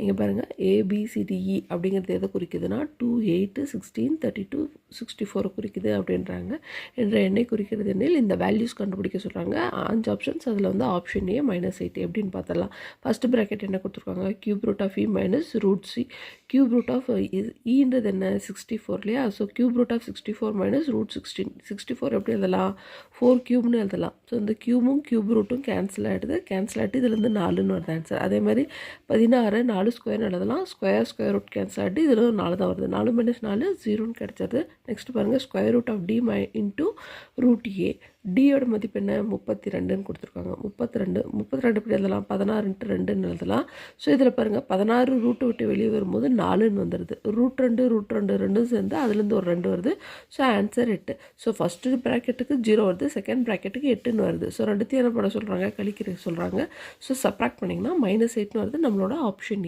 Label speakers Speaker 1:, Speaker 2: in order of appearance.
Speaker 1: இங்கே பாருங்கள் ஏபிசிடிஇ அப்படிங்கிறது எதை குறிக்குதுன்னா 2, 8, 16, 32, 64 குறிக்குது அப்படின்றாங்க. என்ற எண்ணை குறிக்கிறது எண்ணில் இந்த வேல்யூஸ் கண்டுபிடிக்க சொல்கிறாங்க. 5 ஆப்ஷன்ஸ், அதில் வந்து ஆப்ஷன் ஏ -8 எப்படின்னு பார்த்தலாம். ஃபஸ்ட்டு ப்ராக்கெட் என்ன கொடுத்துருக்காங்க, cube root of E minus root C. Cube root of ஈன்றது என்ன 64 இல்லையா. So cube root of 64 minus root 16. 64 எப்படி எழுதலாம், 4 கியூப்னு எழுதலாம். ஸோ இந்த கியூபும் கியூப் ரூட்டும் கேன்சல் ஆகிடுது. கேன்சல் ஆகிட்டு இதுலேருந்து 4ன்னு வருது ஆன்சர். அதே மாதிரி 16 4 ஸ்கொயர்னு எழுதலாம். ஸ்கொயர் ரூட் கேன்சல் ஆகிட்டு இதில் 4 தான் வருது. 4 - 4 0ன்னு கிடச்சது. நெக்ஸ்ட் பாருங்கள், square root of T into root A. டியோட மதிப்பு என்ன 32ன்னு கொடுத்துருக்காங்க. 32 எப்படி எழுதலாம், 16×2ன்னு எழுதலாம். ஸோ இதில் பாருங்கள் 16 ரூட்டை விட்டு வெளியே வரும்போது 4ன்னு வந்துடுது. ரூட் 2 ரெண்டும் சேர்ந்து அதுலேருந்து ஒரு 2 வருது. So answer 8. ஸோ ஃபஸ்ட்டு ப்ராக்கெட்டுக்கு 0 வருது, செகண்ட் ப்ராக்கெட்டுக்கு 8ன்னு வருது. ஸோ ரெண்டுத்தையும் என்ன பண்ண சொல்கிறாங்க, கழிக்கிற சொல்கிறாங்க. ஸோ சப்ராக்ட் பண்ணிங்கன்னா -8ன்னு வருது. நம்மளோட ஆப்ஷன்